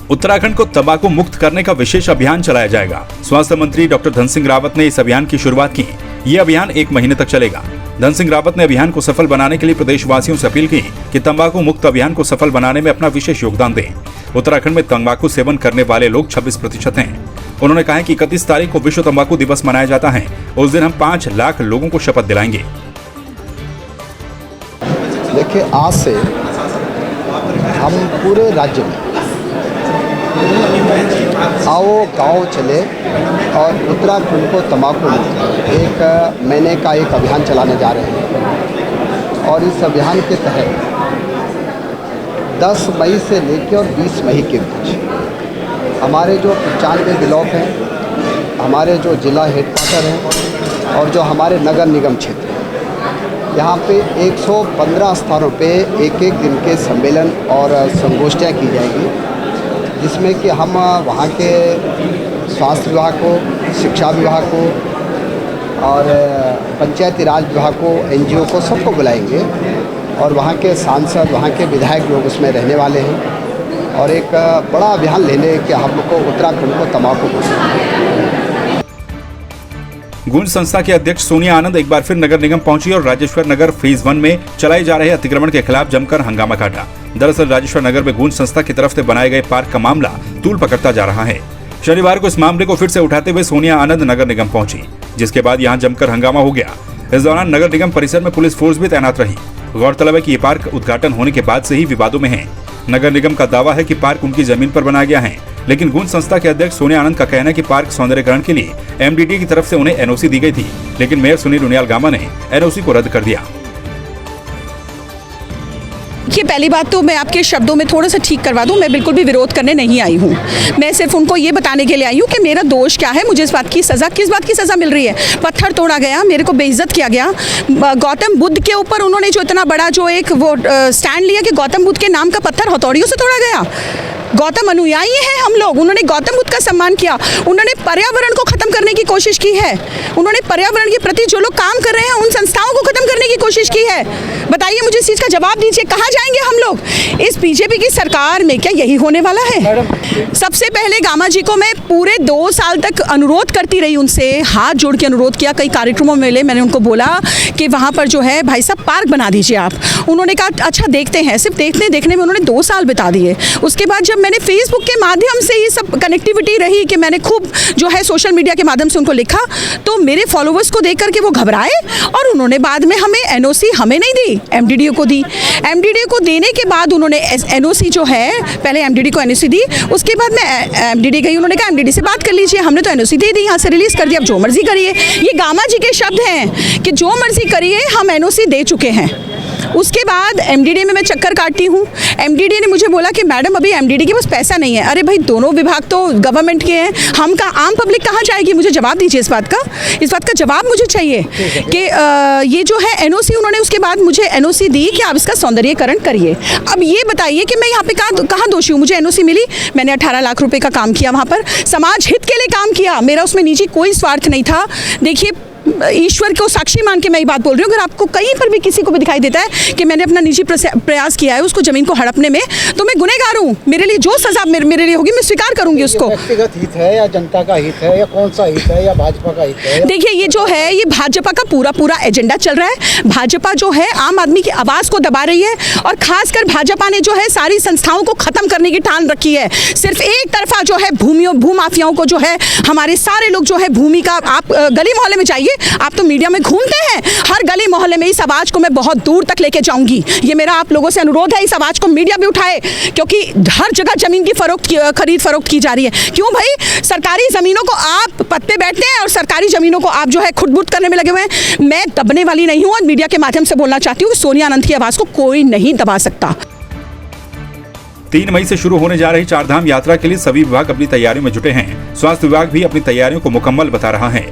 उत्तराखंड को तंबाकू मुक्त करने का विशेष अभियान चलाया जाएगा। स्वास्थ्य मंत्री डॉक्टर धन सिंह रावत ने इस अभियान की शुरुआत की। ये अभियान 1 महीने तक चलेगा। धन सिंह रावत ने अभियान को सफल बनाने के लिए प्रदेशवासियों से अपील की कि तंबाकू मुक्त अभियान को सफल बनाने में अपना विशेष योगदान दें। उत्तराखंड में तंबाकू सेवन करने वाले लोग 26% हैं। उन्होंने कहा कि 31 तारीख को विश्व तंबाकू दिवस मनाया जाता है। उस दिन हम 5 लाख लोगों को शपथ दिलाएंगे। देखिए, आज से हम पूरे राज्य में आओ गांव चले और उत्तराखंड को तंबाकू मुक्त 1 महीने का एक अभियान चलाने जा रहे हैं। और इस अभियान के तहत 10 मई से लेकर और 20 मई के बीच हमारे जो 95 ब्लॉक हैं, हमारे जो जिला हेडक्वार्टर हैं और जो हमारे नगर निगम क्षेत्र हैं, यहाँ पे 115 स्थानों पे एक दिन के सम्मेलन और संगोष्ठियाँ की जाएगी, जिसमें कि हम वहाँ के स्वास्थ्य विभाग को, शिक्षा विभाग को और पंचायती राज विभाग को, NGO को, सबको बुलाएंगे और वहाँ के सांसद, वहाँ के विधायक लोग उसमें रहने वाले हैं और एक बड़ा अभियान लेने कि हमको उत्तराखंड को तंबाकू मुक्त। गूंज संस्था के अध्यक्ष सोनिया आनंद एक बार फिर नगर निगम पहुंची और राजेश्वर नगर फेज 1 में चलाए जा रहे अतिक्रमण के खिलाफ जमकर हंगामा काटा। दरअसल राजेश्वर नगर में गूंज संस्था की तरफ से बनाए गए पार्क का मामला तूल पकड़ता जा रहा है। शनिवार को इस मामले को फिर से उठाते हुए सोनिया आनंद नगर निगम पहुंची, जिसके बाद यहां जमकर हंगामा हो गया। इस दौरान नगर निगम परिसर में पुलिस फोर्स भी तैनात रही। गौरतलब है कि ये पार्क उद्घाटन होने के बाद से ही विवादों में है। नगर निगम का दावा है कि पार्क उनकी जमीन पर बनाया गया है, लेकिन गूंज संस्था के अध्यक्ष सोनिया आनंद का कहना है कि पार्क सौंदर्यीकरण के लिए MDD की तरफ से उन्हें NOC दी गई थी, लेकिन मेयर सुनील उनियाल गामा ने NOC को रद्द कर दिया। देखिए, पहली बात तो मैं आपके शब्दों में थोड़ा सा ठीक करवा दूं, मैं बिल्कुल भी विरोध करने नहीं आई हूं। मैं सिर्फ उनको ये बताने के लिए आई हूं कि मेरा दोष क्या है, मुझे इस बात की सज़ा, किस बात की सज़ा मिल रही है। पत्थर तोड़ा गया, मेरे को बेइज्जत किया गया। गौतम बुद्ध के ऊपर उन्होंने जो इतना बड़ा जो एक वो स्टैंड लिया कि गौतम बुद्ध के नाम का पत्थर हथौड़ियों से तोड़ा गया। गौतम अनुयायी हैं हम लोग, उन्होंने गौतम बुद्ध का सम्मान किया। उन्होंने पर्यावरण को खत्म करने की कोशिश की है। उन्होंने पर्यावरण के प्रति जो लोग काम कर रहे हैं उन संस्थाओं को खत्म करने की कोशिश की है। बताइए, मुझे इस चीज़ का जवाब दीजिए, कहाँ जाएंगे हम लोग? इस बीजेपी की सरकार में क्या यही होने वाला है? सबसे पहले गामा जी को मैं पूरे 2 साल तक अनुरोध करती रही, उनसे हाथ जोड़ के अनुरोध किया। कई कार्यक्रमों में मिले, मैंने उनको बोला कि वहाँ पर जो है भाई साहब पार्क बना दीजिए आप। उन्होंने कहा अच्छा देखते हैं। सिर्फ देखने में उन्होंने 2 साल बिता दिए। उसके बाद जब मैंने फेसबुक के माध्यम से ये सब कनेक्टिविटी रही कि मैंने खूब जो है सोशल मीडिया के माध्यम से उनको लिखा, तो मेरे फॉलोवर्स को देख करके वो घबराए और उन्होंने बाद में हमें NOC हमें नहीं दी, MDDA को दी। MDDA को देने के बाद उन्होंने NOC जो है, पहले MDDA को NOC दी, उसके बाद मैं MDDA गई, उन्होंने कहा MDDA से बात कर लीजिए। हमने तो NOC दे दी, यहाँ से रिलीज़ कर दिया, अब जो मर्जी करिए। ये गामा जी के शब्द हैं कि जो मर्जी करिए, हम NOC दे चुके हैं। उसके बाद MDDA में मैं चक्कर काटती हूँ। MDDA ने मुझे बोला कि मैडम अभी MDDA के पास पैसा नहीं है। अरे भाई, दोनों विभाग तो गवर्नमेंट के हैं, हम का आम पब्लिक कहाँ जाएगी? मुझे जवाब दीजिए इस बात का जवाब मुझे चाहिए कि ये जो है NOC, उन्होंने उसके बाद मुझे NOC दी कि आप इसका सौंदर्यीकरण करिए। अब ये बताइए कि मैं यहाँ पे कहाँ दोषी हूँ? मुझे NOC मिली, मैंने 18 लाख रुपए का काम किया, वहाँ पर समाज हित के लिए काम किया, मेरा उसमें निजी कोई स्वार्थ नहीं था। देखिए, ईश्वर को साक्षी मान के मैं ये बात बोल रही हूँ, अगर आपको कहीं पर भी किसी को भी दिखाई देता है कि मैंने अपना निजी प्रयास किया है उसको जमीन को हड़पने में, तो मैं गुनहगार हूँ। मेरे लिए जो सजा मेरे लिए होगी मैं स्वीकार करूंगी उसको। व्यक्तिगत हित है या जनता का हित है या कौन सा हित है या भाजपा का हित है? देखिए, ये जो है ये भाजपा का पूरा एजेंडा चल रहा है। भाजपा जो है आम आदमी की आवाज़ को दबा रही है और खासकर भाजपा ने जो है सारी संस्थाओं को खत्म करने की ठान रखी है। सिर्फ एक तरफा जो है भूमाफियाओं को जो है, हमारे सारे लोग जो है भूमि का, आप गली मोहल्ले में जाइए, आप तो मीडिया में घूमते हैं, हर गली मोहल्ले में इस आवाज को मैं बहुत दूर तक लेके जाऊंगी। ये मेरा आप लोगों से अनुरोध है, इस आवाज को मीडिया भी उठाए, क्योंकि हर जगह जमीन की खरीद फरोख्त की जा रही है। क्यों भाई? सरकारी जमीनों को आप पत्ते बैठते हैं और सरकारी जमीनों को आप जो है खुदबुद करने में लगे हुए हैं। मैं दबने वाली नहीं हूं और मीडिया के माध्यम से बोलना चाहती हूँ कि सोनिया आनंद की आवाज को कोई नहीं दबा सकता। 3 मई से शुरू होने जा रही 4 धाम यात्रा के लिए सभी विभाग अपनी तैयारियों में जुटे हैं। स्वास्थ्य विभाग भी अपनी तैयारियों को मुकम्मल बता रहा है।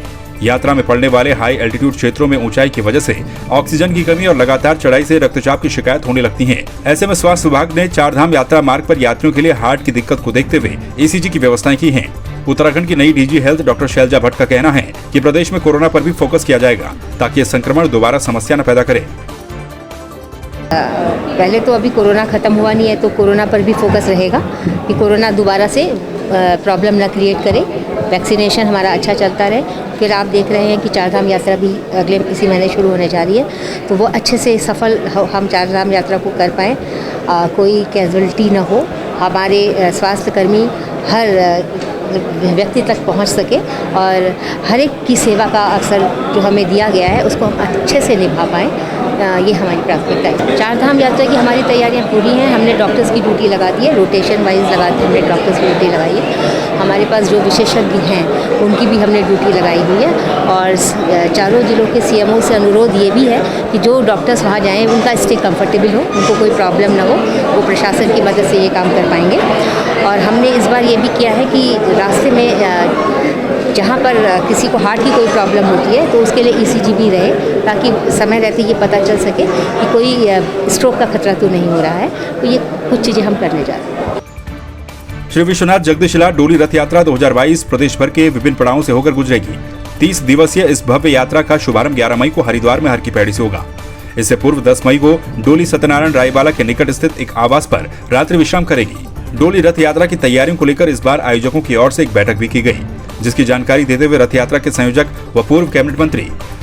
यात्रा में पड़ने वाले हाई एल्टीट्यूड क्षेत्रों में ऊंचाई की वजह से ऑक्सीजन की कमी और लगातार चढ़ाई से रक्तचाप की शिकायत होने लगती है। ऐसे में स्वास्थ्य विभाग ने 4 धाम यात्रा मार्ग पर यात्रियों के लिए हार्ट की दिक्कत को देखते हुए ECG की व्यवस्थाएं की हैं। उत्तराखंड की नई DG health doctor Shailja Bhatt का कहना है कि प्रदेश में कोरोना पर भी फोकस किया जाएगा ताकि यह संक्रमण दोबारा समस्या न पैदा करे। पहले तो अभी कोरोना ख़त्म हुआ नहीं है, तो कोरोना पर भी फोकस रहेगा कि कोरोना दोबारा से प्रॉब्लम ना क्रिएट करे। वैक्सीनेशन हमारा अच्छा चलता रहे। फिर आप देख रहे हैं कि चारधाम यात्रा भी अगले इसी महीने शुरू होने जा रही है, तो वो अच्छे से सफल हम चारधाम यात्रा को कर पाएँ, कोई कैजुअलिटी ना हो, हमारे स्वास्थ्यकर्मी हर व्यक्ति तक पहुंच सके और हर एक की सेवा का अवसर जो हमें दिया गया है उसको हम अच्छे से निभा पाएँ, ये हमारी प्राथमिकता है। चारधाम यात्रा की हमारी तैयारियां पूरी हैं। हमने डॉक्टर्स की ड्यूटी लगा दी है, रोटेशन वाइज लगा दी, हमने डॉक्टर्स की ड्यूटी लगाई है। हमारे पास जो विशेषज्ञ हैं उनकी भी हमने ड्यूटी लगाई हुई है और चारों जिलों के सीएमओ से अनुरोध ये भी है कि जो डॉक्टर्स वहाँ जाएँ उनका स्टे कम्फर्टेबल हो, उनको कोई प्रॉब्लम ना हो, वो प्रशासन की मदद से ये काम कर पाएंगे। और हमने इस बार ये भी किया है कि रास्ते में जहाँ पर किसी को हार्ट की कोई प्रॉब्लम होती है तो उसके लिए ईसीजी भी रहे, ताकि समय रहते ये पता चल सके कि कोई स्ट्रोक का खतरा तो नहीं हो रहा है। तो ये कुछ चीज़ें हम करने जा रहे हैं। श्री विश्वनाथ जगदीशिला डोली रथ यात्रा 2022 प्रदेश भर के विभिन्न पड़ावों से होकर गुजरेगी। 30 दिवसीय इस भव्य यात्रा का शुभारंभ 11 मई को हरिद्वार में हर की पैड़ी से होगा। इससे पूर्व 10 मई को डोली सत्यनारायण रायबाला के निकट स्थित एक आवास पर रात्रि विश्राम करेगी। डोली रथ यात्रा की तैयारियों को लेकर इस बार आयोजकों की ओर से एक बैठक भी की गई, जिसकी जानकारी देते हुए रथ यात्रा के संयोजक व पूर्व कैबिनेट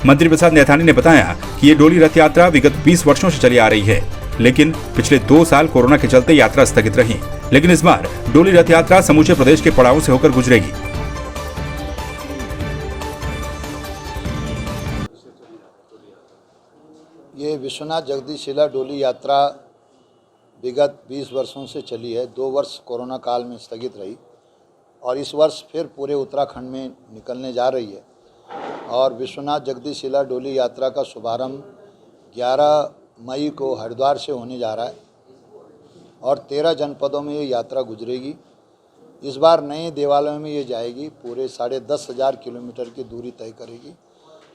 मंत्री प्रसाद नैथानी ने बताया कि ये डोली रथ यात्रा विगत 20 वर्षों से चली आ रही है, लेकिन पिछले 2 साल कोरोना के चलते यात्रा स्थगित रही। लेकिन इस बार डोली रथ यात्रा समूचे प्रदेश के पड़ावों से होकर गुजरेगी। ये विश्वनाथ जगदीशिला डोली यात्रा विगत 20 वर्षों से चली है। 2 वर्ष कोरोना काल में स्थगित रही और इस वर्ष फिर पूरे उत्तराखंड में निकलने जा रही है। और विश्वनाथ जगदीशिला डोली यात्रा का शुभारंभ 11 मई को हरिद्वार से होने जा रहा है और 13 जनपदों में ये यात्रा गुजरेगी। इस बार नए देवालयों में ये जाएगी, पूरे 10,500 किलोमीटर की दूरी तय करेगी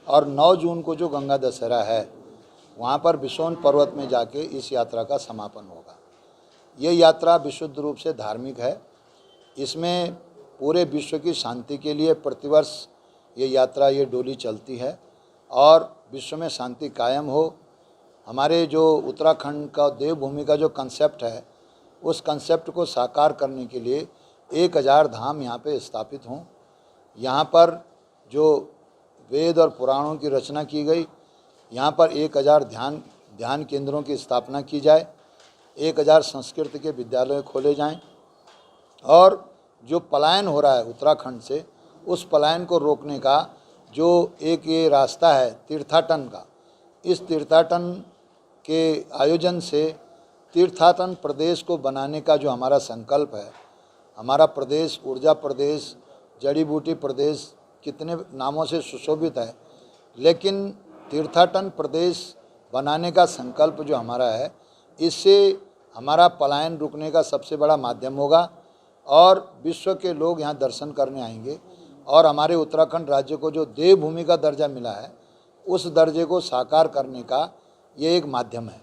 और 9 जून को जो गंगा दशहरा है वहाँ पर बिसोन पर्वत में जाके इस यात्रा का समापन होगा। ये यात्रा विशुद्ध रूप से धार्मिक है। इसमें पूरे विश्व की शांति के लिए प्रतिवर्ष ये यात्रा, ये डोली चलती है और विश्व में शांति कायम हो। हमारे जो उत्तराखंड का देवभूमि का जो कंसेप्ट है, उस कंसेप्ट को साकार करने के लिए 1000 धाम यहाँ पे स्थापित हों। यहाँ पर जो वेद और पुराणों की रचना की गई, यहाँ पर 1000 ध्यान केंद्रों की स्थापना की जाए, 1000 संस्कृत के विद्यालय खोले जाएं और जो पलायन हो रहा है उत्तराखंड से, उस पलायन को रोकने का जो एक ये रास्ता है तीर्थाटन का, इस तीर्थाटन के आयोजन से तीर्थाटन प्रदेश को बनाने का जो हमारा संकल्प है, हमारा प्रदेश ऊर्जा प्रदेश, जड़ी बूटी प्रदेश, कितने नामों से सुशोभित है, लेकिन तीर्थाटन प्रदेश बनाने का संकल्प जो हमारा है, इससे हमारा पलायन रुकने का सबसे बड़ा माध्यम होगा और विश्व के लोग यहाँ दर्शन करने आएंगे और हमारे उत्तराखंड राज्य को जो देवभूमि का दर्जा मिला है, उस दर्जे को साकार करने का ये एक माध्यम है।